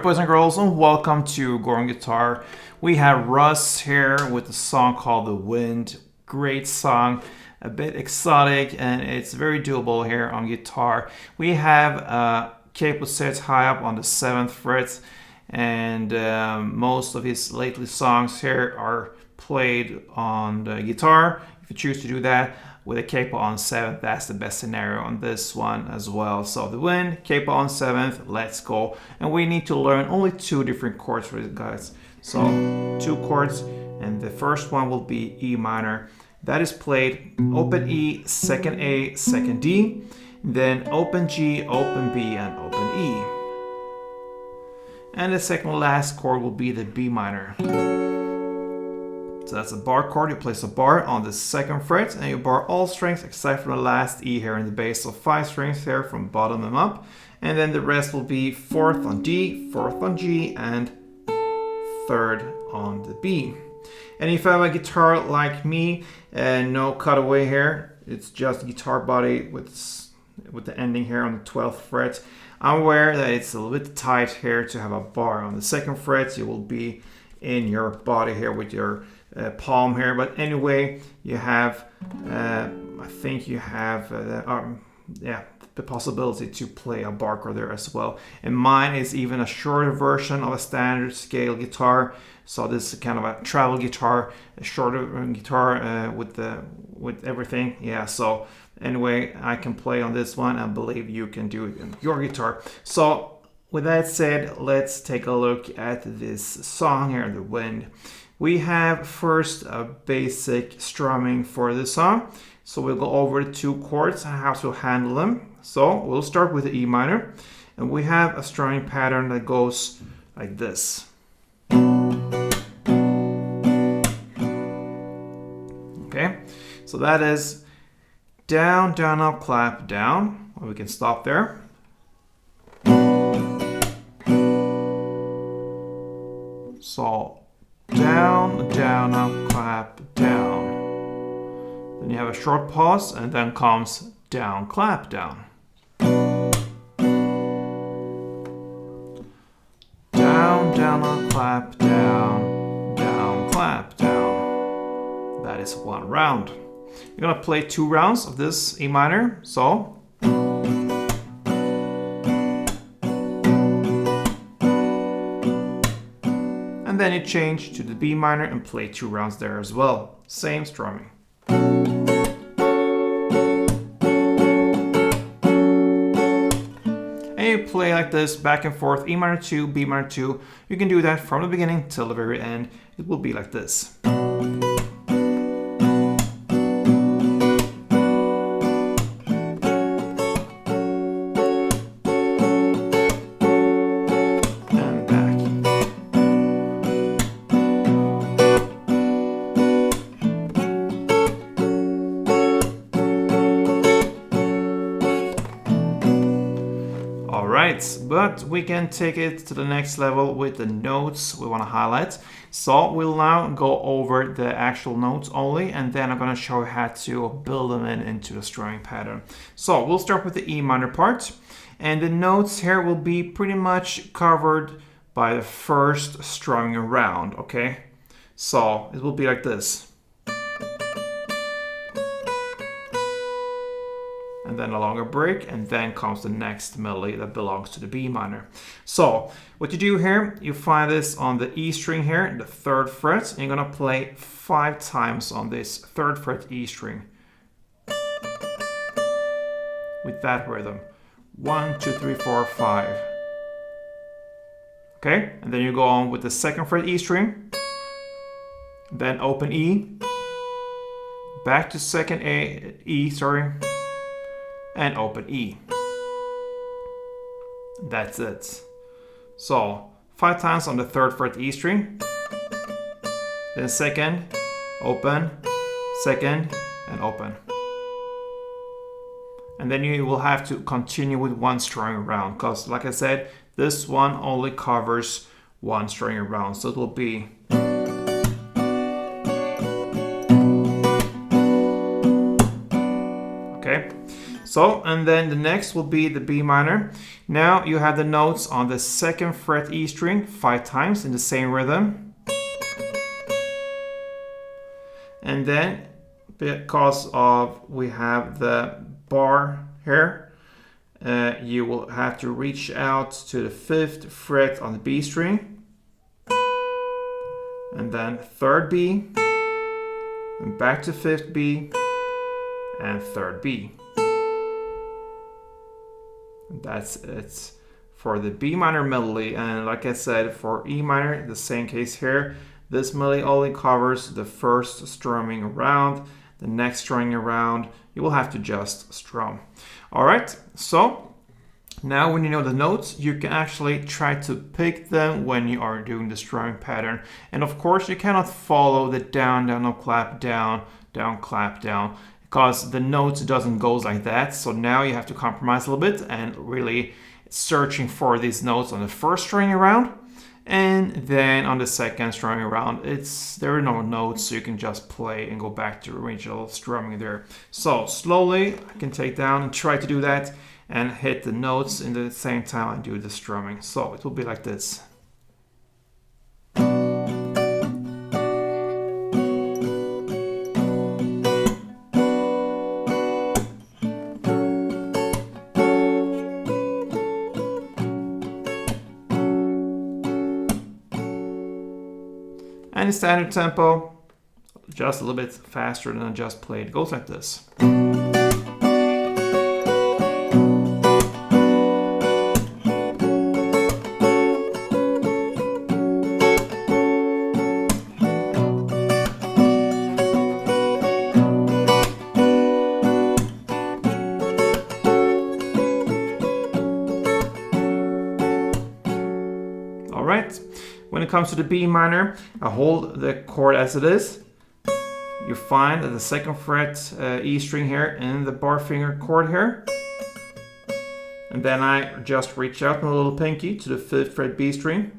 Alright, boys and girls, and welcome to Gorn Guitar. We have Russ here with a song called The Wind. Great song, a bit exotic, and it's very doable here on guitar. We have a capo set high up on the 7th fret, and most of his lately songs here are played on the guitar. If you choose to do that with a capo on 7th, that's the best scenario on this one as well. So The Wind, capo on 7th, let's go. And we need to learn only 2 different chords for it, guys. So 2 chords, and the first one will be E minor. That is played open E, second A, second D, then open G, open B, and open E. And the second last chord will be the B minor. So that's a bar chord. You place a bar on the 2nd fret and you bar all strings except for the last E here in the bass. So 5 strings here from bottom and up. And then the rest will be 4th on D, 4th on G, and 3rd on the B. And if you have a guitar like me and no cutaway here, it's just guitar body with the ending here on the 12th fret. I'm aware that it's a little bit tight here to have a bar on the 2nd fret. You will be in your body here with your palm here, but anyway, you have I think you have the possibility to play a bar chord there as well. And mine is even a shorter version of a standard scale guitar, so this is kind of a travel guitar, a shorter guitar with everything. Yeah, so anyway, I can play on this one. I believe you can do it in your guitar. So with that said, let's take a look at this song here, The Wind. We have first a basic strumming for this song. So we'll go over the 2 chords and how to handle them. So we'll start with the E minor. And we have a strumming pattern that goes like this. Okay, so that is down, down, up, clap, down. Or we can stop there. So down, down, up, clap, down. Then you have a short pause, and then comes down, clap, down. Down, down, up, clap, down, down, clap, down. That is 1 round. You're gonna play 2 rounds of this E minor, so. And then you change to the B minor and play 2 rounds there as well. Same strumming. And you play like this, back and forth, E minor 2, B minor 2. You can do that from the beginning till the very end. It will be like this. But we can take it to the next level with the notes we want to highlight. So we'll now go over the actual notes only, and then I'm going to show you how to build them into the strumming pattern. So we'll start with the E minor part, and the notes here will be pretty much covered by the first strumming round, okay? So it will be like this. And then a longer break, and then comes the next melody that belongs to the B minor. So what you do here, you find this on the E string here, the 3rd fret, and you're gonna play 5 times on this 3rd fret E string with that rhythm. 1, 2, 3, 4, 5. Okay, and then you go on with the 2nd fret E string, then open E, back to 2nd E, and open E. That's it. So 5 times on the 3rd fret E string, then 2nd, open, 2nd, and open. And then you will have to continue with 1 strumming round, because like I said, this one only covers 1 strumming round. So it will be okay. So, and then the next will be the B minor. Now you have the notes on the 2nd fret E string 5 times in the same rhythm. And then, because of we have the bar here, you will have to reach out to the 5th fret on the B string. And then 3rd B, and back to 5th B, and 3rd B. That's it for the B minor melody. And like I said, for E minor, the same case here. This melody only covers the first strumming around. The next strumming around, you will have to just strum. All right, so now when you know the notes, you can actually try to pick them when you are doing the strumming pattern. And of course, you cannot follow the down, down, up, clap, down, down, clap, down, because the notes doesn't go like that. So now you have to compromise a little bit and really searching for these notes on the first string around, and then on the second string around, there are no notes, so you can just play and go back to original strumming there. So slowly I can take down and try to do that and hit the notes in the same time I do the strumming. So it will be like this. And the standard tempo, just a little bit faster than I just played. It goes like this. All right. When it comes to the B minor, I hold the chord as it is. You find the 2nd fret E string here in the bar finger chord here. And then I just reach out my little pinky to the 5th fret B string.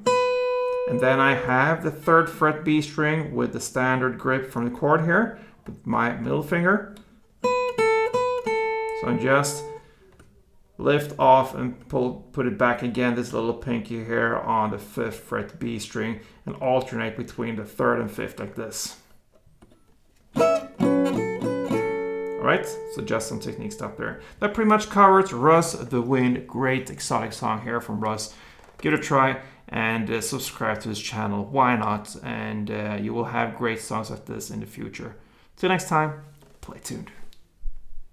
And then I have the 3rd fret B string with the standard grip from the chord here with my middle finger. So I just lift off and put it back again, this little pinky here on the 5th fret B string, and alternate between the 3rd and 5th like this. Alright, so just some technique stuff there. That pretty much covers Russ the Wind. Great exotic song here from Russ. Give it a try and subscribe to his channel. Why not? And you will have great songs like this in the future. Till next time, play tuned.